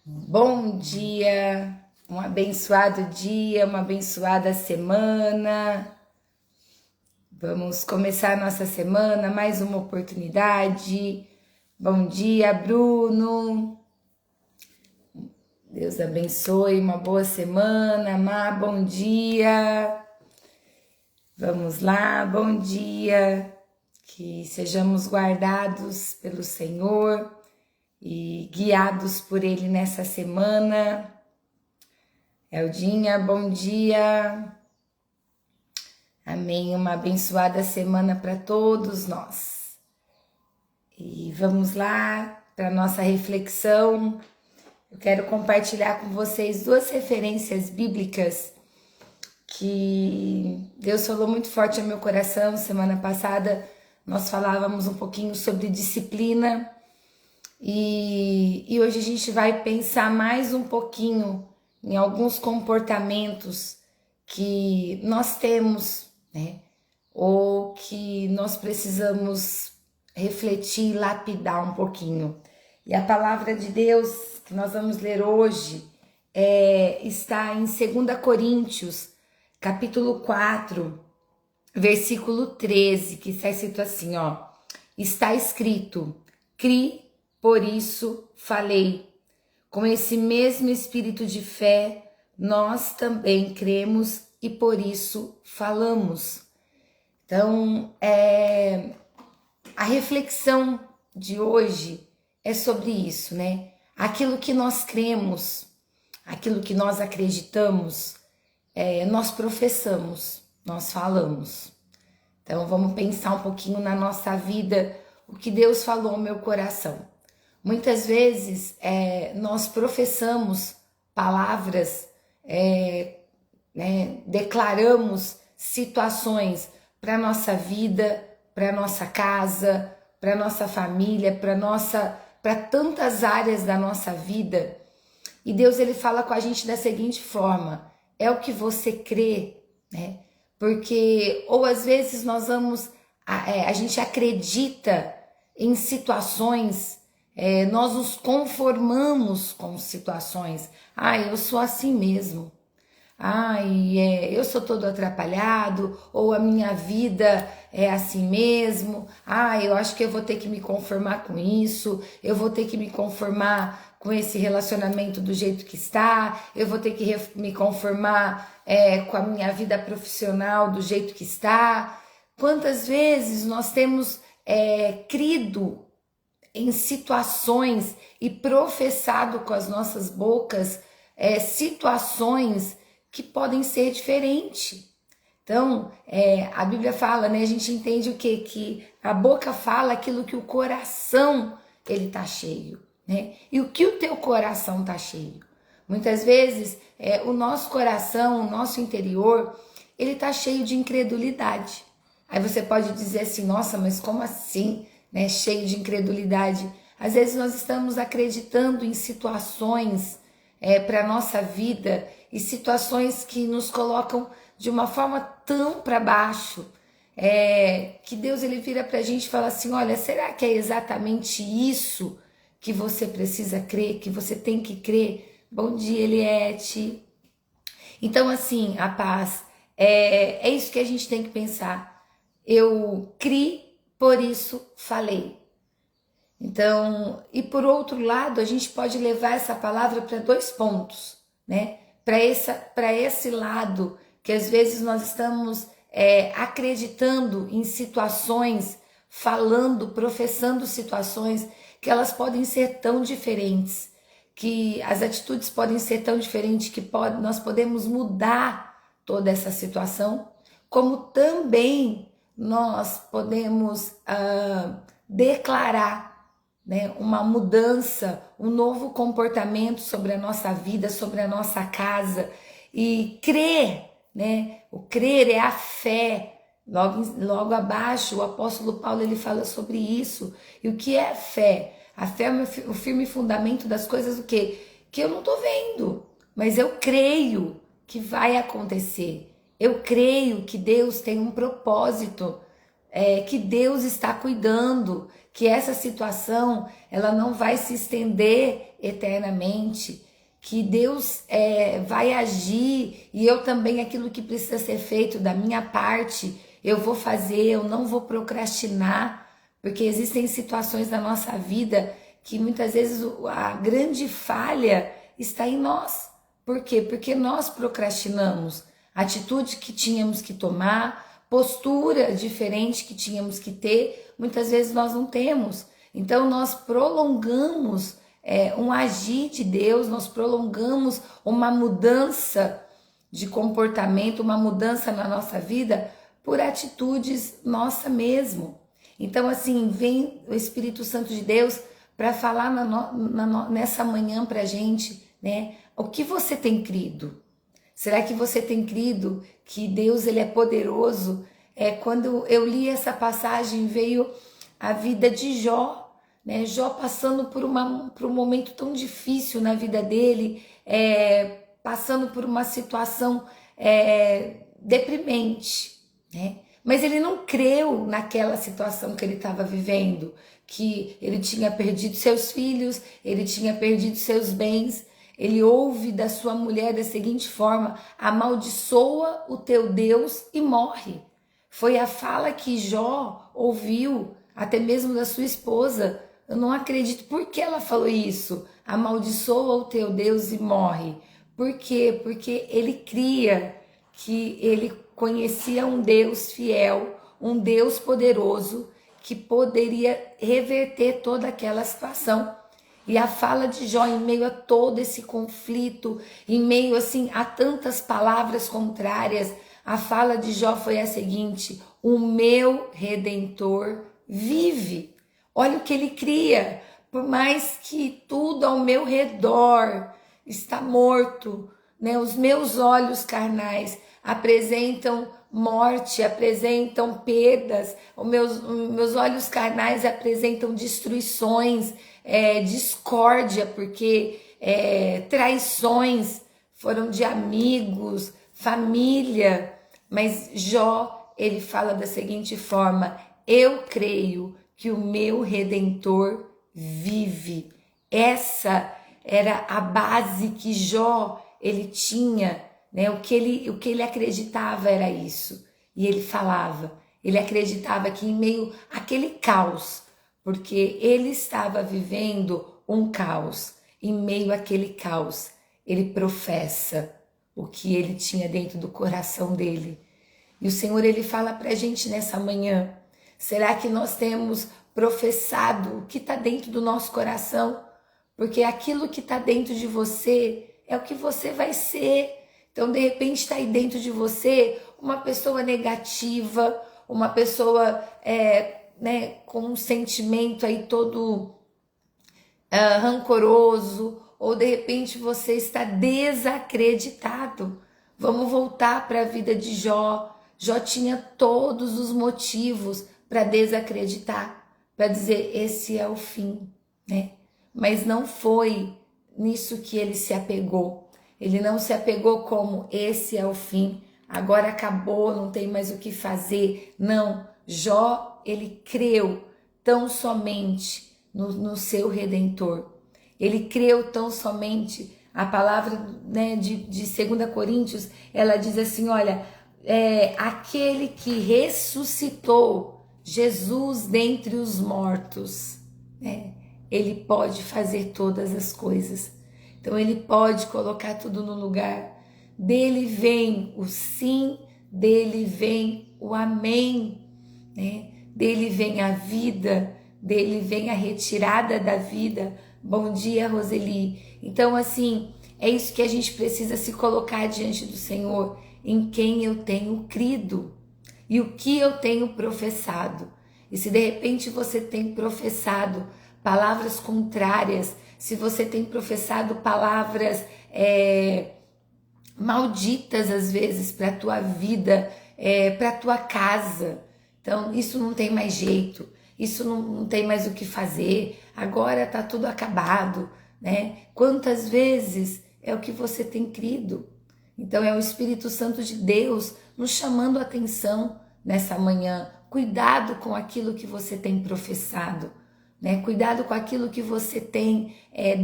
Bom dia, um abençoado dia, uma abençoada semana. Vamos começar nossa semana, mais uma oportunidade. Bom dia, Bruno. Deus abençoe, uma boa semana. Má, bom dia. Vamos lá, bom dia. Que sejamos guardados pelo Senhor e guiados por Ele nessa semana. Eldinha, bom dia. Amém. Uma abençoada semana para todos nós. E vamos lá para a nossa reflexão. Eu quero compartilhar com vocês duas referências bíblicas que Deus falou muito forte ao meu coração. Semana passada nós falávamos um pouquinho sobre disciplina e hoje a gente vai pensar mais um pouquinho em alguns comportamentos que nós temos, né? Ou que nós precisamos refletir e lapidar um pouquinho. E a palavra de Deus que nós vamos ler hoje está em 2 Coríntios, capítulo 4, versículo 13, que está escrito assim, ó. Está escrito, cri, por isso falei. Com esse mesmo espírito de fé, nós também cremos e por isso falamos. Então, a reflexão de hoje é sobre isso, né? Aquilo que nós cremos, aquilo que nós acreditamos, nós professamos, nós falamos. Então, vamos pensar um pouquinho na nossa vida, o que Deus falou ao meu coração. Muitas vezes nós professamos palavras, declaramos situações para a nossa vida, para a nossa casa, para a nossa família, para tantas áreas da nossa vida. E Deus ele fala com a gente da seguinte forma: é o que você crê, né? Porque ou às vezes nós vamos, a gente acredita em situações. Nós nos conformamos com situações. Eu sou assim mesmo. Eu sou todo atrapalhado, ou a minha vida é assim mesmo. Eu acho que eu vou ter que me conformar com isso, eu vou ter que me conformar com esse relacionamento do jeito que está, eu vou ter que me conformar com a minha vida profissional do jeito que está. Quantas vezes nós temos crido em situações e professado com as nossas bocas situações que podem ser diferentes. Então, a Bíblia fala, né? A gente entende o quê? Que a boca fala aquilo que o coração ele tá cheio, né? E o que o teu coração tá cheio? Muitas vezes o nosso coração, o nosso interior, ele tá cheio de incredulidade. Aí você pode dizer assim, nossa, mas como assim? Né, cheio de incredulidade. Às vezes nós estamos acreditando em situações para a nossa vida e situações que nos colocam de uma forma tão para baixo que Deus ele vira para a gente e fala assim, olha, será que é exatamente isso que você precisa crer, que você tem que crer? Bom dia, Eliette. Então assim, a paz, é isso que a gente tem que pensar. Eu criei, por isso falei. Então, e por outro lado, a gente pode levar essa palavra para dois pontos, né? Para esse lado que às vezes nós estamos acreditando em situações, falando, professando situações que elas podem ser tão diferentes, que as atitudes podem ser tão diferentes que nós podemos mudar toda essa situação, como também nós podemos declarar, né, uma mudança, um novo comportamento sobre a nossa vida, sobre a nossa casa e crer, né? O crer é a fé. Logo abaixo, o apóstolo Paulo ele fala sobre isso. E o que é fé? A fé é o firme fundamento das coisas o quê? Que eu não estou vendo, mas eu creio que vai acontecer. Eu creio que Deus tem um propósito, que Deus está cuidando, que essa situação ela não vai se estender eternamente, que Deus vai agir e eu também, aquilo que precisa ser feito da minha parte, eu vou fazer, eu não vou procrastinar, porque existem situações na nossa vida que muitas vezes a grande falha está em nós. Por quê? Porque nós procrastinamos. Atitude que tínhamos que tomar, postura diferente que tínhamos que ter, muitas vezes nós não temos. Então nós prolongamos um agir de Deus, nós prolongamos uma mudança de comportamento, uma mudança na nossa vida por atitudes nossa mesmo. Então assim, vem o Espírito Santo de Deus para falar nessa manhã pra gente, né? O que você tem crido? Será que você tem crido que Deus ele é poderoso? Quando eu li essa passagem, veio a vida de Jó, né? Jó passando por um momento tão difícil na vida dele, passando por uma situação deprimente, né? Mas ele não creu naquela situação que ele estava vivendo, que ele tinha perdido seus filhos, ele tinha perdido seus bens. Ele ouve da sua mulher da seguinte forma: amaldiçoa o teu Deus e morre. Foi a fala que Jó ouviu, até mesmo da sua esposa. Eu não acredito. Por que ela falou isso? Amaldiçoa o teu Deus e morre. Por quê? Porque ele cria que ele conhecia um Deus fiel, um Deus poderoso, que poderia reverter toda aquela situação. E a fala de Jó, em meio a todo esse conflito, em meio assim a tantas palavras contrárias, a fala de Jó foi a seguinte: o meu Redentor vive. Olha o que ele cria. Por mais que tudo ao meu redor está morto, né? Os meus olhos carnais apresentam morte, apresentam perdas, os meus olhos carnais apresentam destruições, discórdia, porque traições foram de amigos, família. Mas Jó, ele fala da seguinte forma: eu creio que o meu Redentor vive. Essa era a base que Jó ele tinha, né? O que ele acreditava era isso. E ele falava, ele acreditava que em meio àquele caos, porque ele estava vivendo um caos, em meio àquele caos, ele professa o que ele tinha dentro do coração dele. E o Senhor, ele fala pra gente nessa manhã: será que nós temos professado o que está dentro do nosso coração? Porque aquilo que está dentro de você é o que você vai ser. Então, de repente, está aí dentro de você uma pessoa negativa, uma pessoa com um sentimento aí todo rancoroso, ou de repente você está desacreditado. Vamos voltar para a vida de Jó. Jó tinha todos os motivos para desacreditar, para dizer: esse é o fim, né? Mas não foi nisso que ele se apegou. Ele não se apegou como: esse é o fim, agora acabou, não tem mais o que fazer. Não, Jó, ele creu tão somente no seu Redentor. Ele creu tão somente. A palavra, né, de 2 Coríntios, ela diz assim: olha, aquele que ressuscitou Jesus dentre os mortos, né? Ele pode fazer todas as coisas. Então ele pode colocar tudo no lugar. Dele vem o sim, dele vem o amém, né? Dele vem a vida, dele vem a retirada da vida. Bom dia, Roseli. Então assim, é isso que a gente precisa se colocar diante do Senhor: em quem eu tenho crido e o que eu tenho professado. E se de repente você tem professado palavras contrárias, se você tem professado palavras malditas às vezes para a tua vida, para a tua casa, então isso não tem mais jeito, isso não tem mais o que fazer, agora tá tudo acabado, né? Quantas vezes é o que você tem crido? Então é o Espírito Santo de Deus nos chamando a atenção nessa manhã. Cuidado com aquilo que você tem professado. né? Cuidado com aquilo que você tem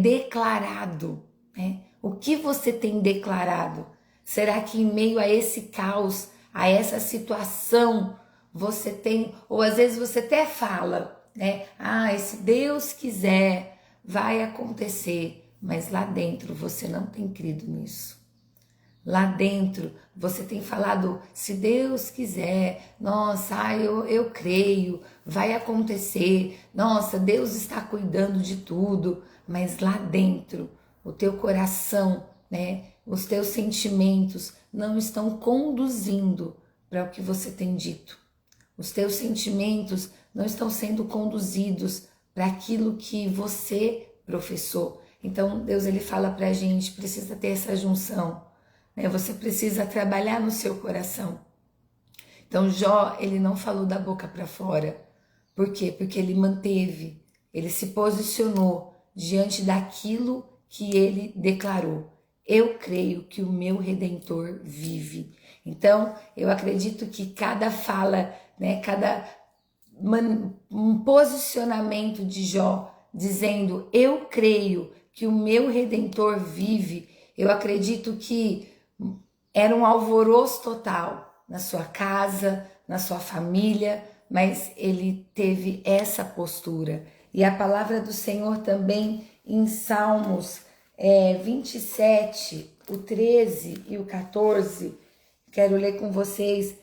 declarado, né? O que você tem declarado? Será que em meio a esse caos, a essa situação, você tem, ou às vezes você até fala, né? Ah, se Deus quiser, vai acontecer, mas lá dentro você não tem crido nisso. Lá dentro você tem falado, se Deus quiser, nossa, eu creio, vai acontecer, nossa, Deus está cuidando de tudo, mas lá dentro o teu coração, né, os teus sentimentos não estão conduzindo para o que você tem dito. Os teus sentimentos não estão sendo conduzidos para aquilo que você professou. Então Deus ele fala para a gente, precisa ter essa junção. Você precisa trabalhar no seu coração. Então Jó, ele não falou da boca para fora. Por quê? Porque ele manteve, ele se posicionou diante daquilo que ele declarou. Eu creio que o meu Redentor vive. Então, eu acredito que cada fala, né, cada posicionamento de Jó, dizendo, eu creio que o meu Redentor vive, eu acredito que era um alvoroço total na sua casa, na sua família, mas ele teve essa postura. E a palavra do Senhor também em Salmos 27, o 13 e o 14, quero ler com vocês,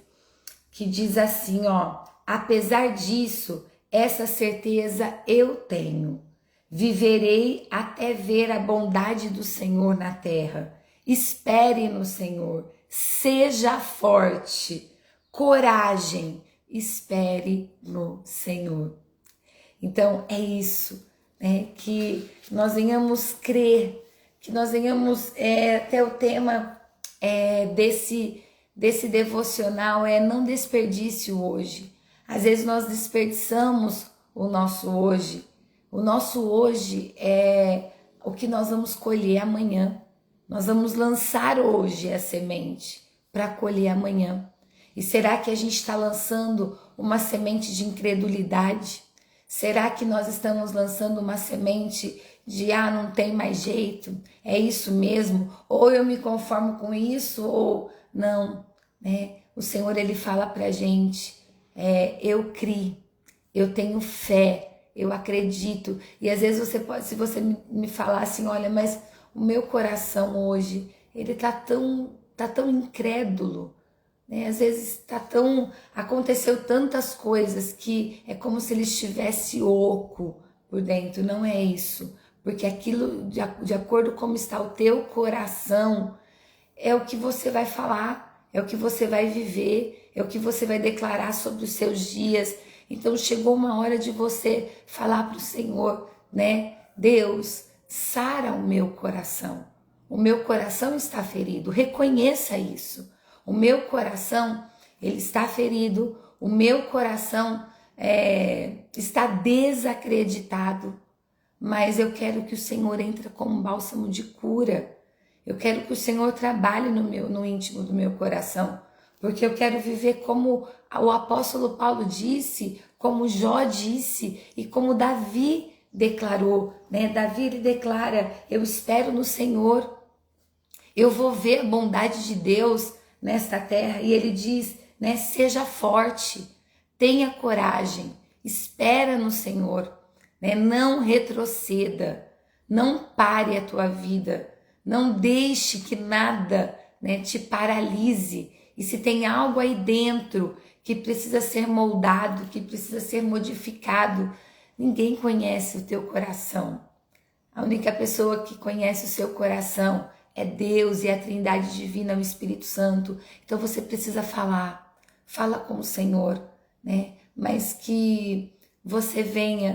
que diz assim, ó: apesar disso, essa certeza eu tenho. Viverei até ver a bondade do Senhor na terra. Espere no Senhor, seja forte, coragem, espere no Senhor. Então é isso, né? Que nós venhamos crer, que nós venhamos, até o tema desse devocional não desperdice o hoje. Às vezes nós desperdiçamos o nosso hoje. O nosso hoje é o que nós vamos colher amanhã. Nós vamos lançar hoje a semente para colher amanhã. E será que a gente está lançando uma semente de incredulidade? Será que nós estamos lançando uma semente de não tem mais jeito, é isso mesmo? Ou eu me conformo com isso ou não, né? O Senhor ele fala pra gente, eu criei, eu tenho fé, eu acredito. E às vezes você pode, se você me falar assim, olha, mas o meu coração hoje, ele tá tão incrédulo, né? Às vezes aconteceu tantas coisas que é como se ele estivesse oco por dentro. Não é isso, porque aquilo, de acordo com como está o teu coração, é o que você vai falar, é o que você vai viver, é o que você vai declarar sobre os seus dias. Então chegou uma hora de você falar para o Senhor, né? Deus, sara o meu coração. O meu coração está ferido. Reconheça isso. O meu coração, ele está ferido. O meu coração está desacreditado. Mas eu quero que o Senhor entre como um bálsamo de cura. Eu quero que o Senhor trabalhe no íntimo do meu coração. Porque eu quero viver como o apóstolo Paulo disse, como Jó disse e como Davi declarou, né? Davi ele declara, eu espero no Senhor, eu vou ver a bondade de Deus nesta terra. E ele diz, né? Seja forte, tenha coragem, espera no Senhor, né? Não retroceda, não pare a tua vida, não deixe que nada, né, te paralise. E se tem algo aí dentro que precisa ser moldado, que precisa ser modificado, ninguém conhece o teu coração. A única pessoa que conhece o seu coração é Deus e a Trindade Divina, o Espírito Santo. Então você precisa fala com o Senhor, né? Mas que você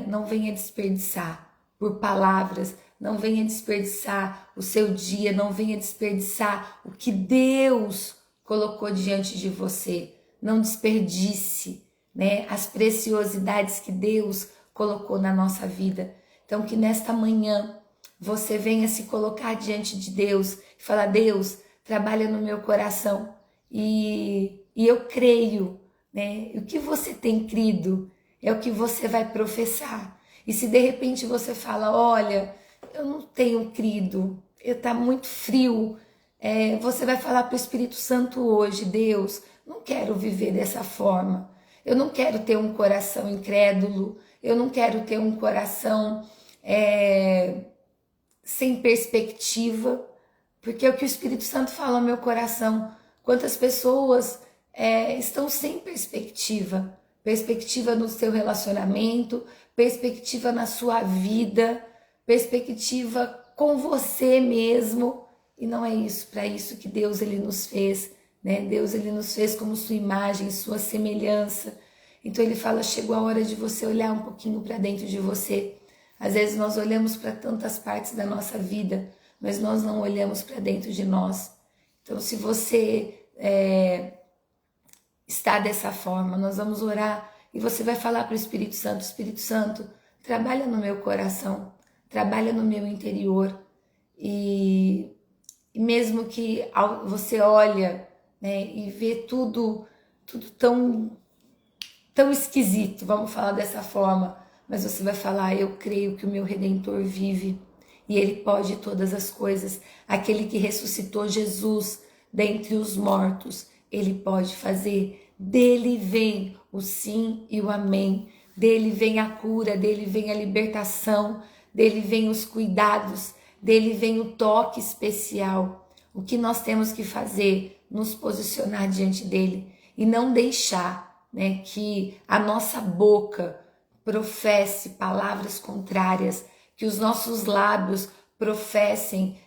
não venha desperdiçar por palavras, não venha desperdiçar o seu dia, não venha desperdiçar o que Deus colocou diante de você. Não desperdice, né, as preciosidades que Deus colocou na nossa vida. Então que nesta manhã você venha se colocar diante de Deus e falar, Deus, trabalha no meu coração e eu creio, né? O que você tem crido é o que você vai professar. E se de repente você fala, olha, eu não tenho crido, está muito frio, você vai falar para o Espírito Santo hoje, Deus, não quero viver dessa forma, eu não quero ter um coração incrédulo, eu não quero ter um coração sem perspectiva, porque é o que o Espírito Santo fala ao meu coração. Quantas pessoas estão sem perspectiva, perspectiva no seu relacionamento, perspectiva na sua vida, perspectiva com você mesmo, e não é isso, para isso que Deus ele nos fez, né? Deus ele nos fez como sua imagem, sua semelhança. Então ele fala, chegou a hora de você olhar um pouquinho para dentro de você. Às vezes nós olhamos para tantas partes da nossa vida, mas nós não olhamos para dentro de nós. Então se você está dessa forma, nós vamos orar e você vai falar para o Espírito Santo, trabalha no meu coração, trabalha no meu interior. E mesmo que você olha, né, e vê tudo tão esquisito, vamos falar dessa forma, mas você vai falar, eu creio que o meu Redentor vive e ele pode todas as coisas. Aquele que ressuscitou Jesus dentre os mortos, ele pode fazer. Dele vem o sim e o amém, dele vem a cura, dele vem a libertação, dele vem os cuidados, dele vem o toque especial. O que nós temos que fazer? Nos posicionar diante dele e não deixar, né, que a nossa boca professe palavras contrárias, que os nossos lábios professem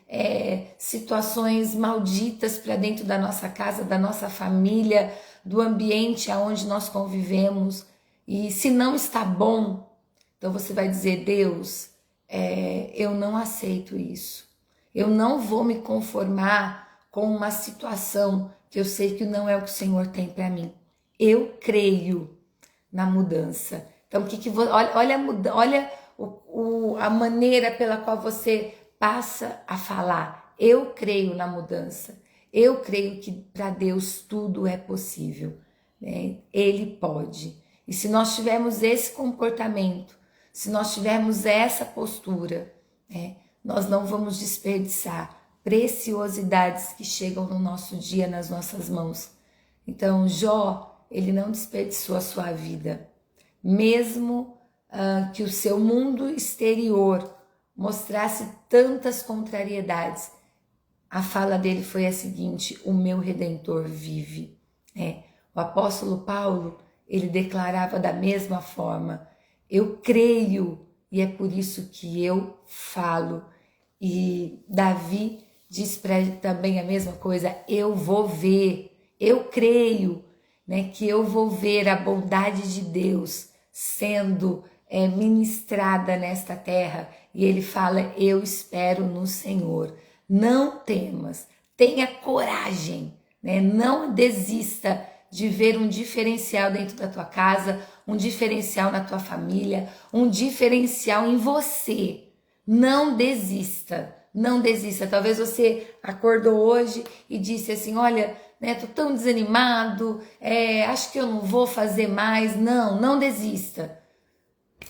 situações malditas para dentro da nossa casa, da nossa família, do ambiente aonde nós convivemos. E se não está bom, então você vai dizer, Deus, eu não aceito isso. Eu não vou me conformar com uma situação que eu sei que não é o que o Senhor tem para mim. Eu creio na mudança. Então, olha a maneira pela qual você passa a falar. Eu creio na mudança. Eu creio que para Deus tudo é possível, né? Ele pode. E se nós tivermos esse comportamento, se nós tivermos essa postura, né, nós não vamos desperdiçar preciosidades que chegam no nosso dia, nas nossas mãos. Então, Jó, ele não desperdiçou a sua vida. Mesmo que o seu mundo exterior mostrasse tantas contrariedades, a fala dele foi a seguinte, o meu Redentor vive. O apóstolo Paulo, ele declarava da mesma forma, eu creio e é por isso que eu falo. E Davi diz para ele também a mesma coisa, eu vou ver, eu creio, né, que eu vou ver a bondade de Deus sendo ministrada nesta terra. E ele fala, eu espero no Senhor. Não temas, tenha coragem, né? Não desista de ver um diferencial dentro da tua casa, um diferencial na tua família, um diferencial em você. Não desista, não desista. Talvez você acordou hoje e disse assim, olha, né, tô tão desanimado, acho que eu não vou fazer mais. Não, não desista.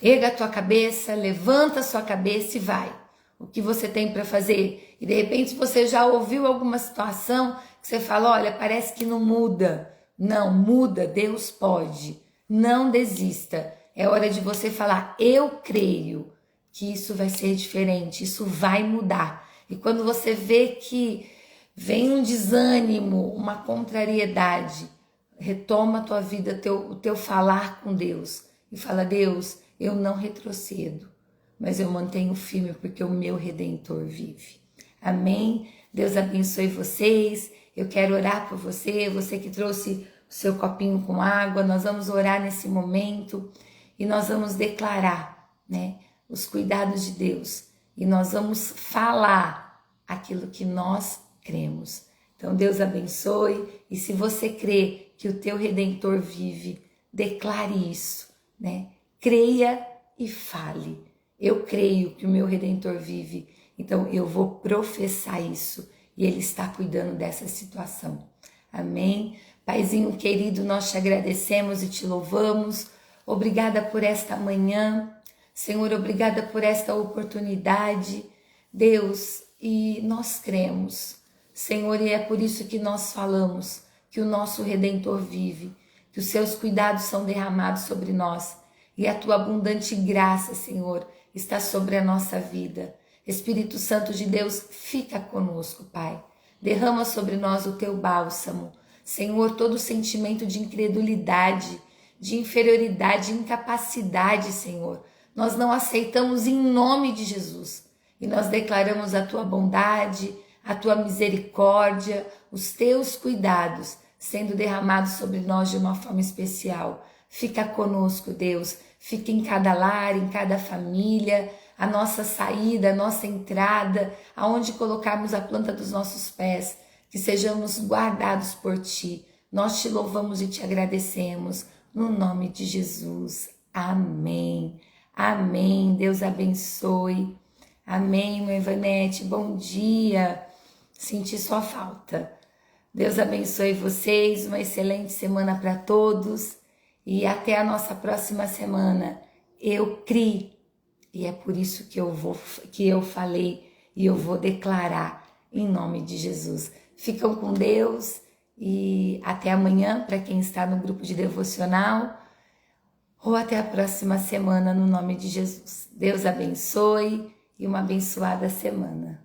Erga a tua cabeça, levanta a sua cabeça e vai. O que você tem para fazer? E de repente você já ouviu alguma situação que você fala, olha, parece que não muda. Não, muda, Deus pode. Não desista. É hora de você falar, eu creio que isso vai ser diferente, isso vai mudar. E quando você vê que vem um desânimo, uma contrariedade, retoma a tua vida, o teu falar com Deus. E fala, Deus, eu não retrocedo, mas eu mantenho firme porque o meu Redentor vive. Amém? Deus abençoe vocês. Eu quero orar por você, você que trouxe o seu copinho com água. Nós vamos orar nesse momento e nós vamos declarar, né, os cuidados de Deus. E nós vamos falar aquilo que nós cremos. Então Deus abençoe. E se você crê que o teu Redentor vive, declare isso, né? Creia e fale. Eu creio que o meu Redentor vive, então eu vou professar isso e Ele está cuidando dessa situação. Amém? Paizinho querido, nós te agradecemos e te louvamos. Obrigada por esta manhã. Senhor, obrigada por esta oportunidade, Deus, e nós cremos, Senhor, e é por isso que nós falamos que o nosso Redentor vive, que os seus cuidados são derramados sobre nós e a tua abundante graça, Senhor, está sobre a nossa vida. Espírito Santo de Deus, fica conosco, Pai. Derrama sobre nós o teu bálsamo. Senhor, todo sentimento de incredulidade, de inferioridade, de incapacidade, Senhor, nós não aceitamos em nome de Jesus. E nós declaramos a tua bondade, a tua misericórdia, os teus cuidados sendo derramados sobre nós de uma forma especial. Fica conosco, Deus. Fica em cada lar, em cada família, a nossa saída, a nossa entrada, aonde colocarmos a planta dos nossos pés, que sejamos guardados por Ti. Nós Te louvamos e Te agradecemos, no nome de Jesus. Amém. Amém. Deus abençoe. Amém, mãe Ivanete. Bom dia. Senti sua falta. Deus abençoe vocês. Uma excelente semana para todos. E até a nossa próxima semana. Eu criei. E é por isso que eu falei e eu vou declarar em nome de Jesus. Ficam com Deus e até amanhã para quem está no grupo de devocional ou até a próxima semana no nome de Jesus. Deus abençoe e uma abençoada semana.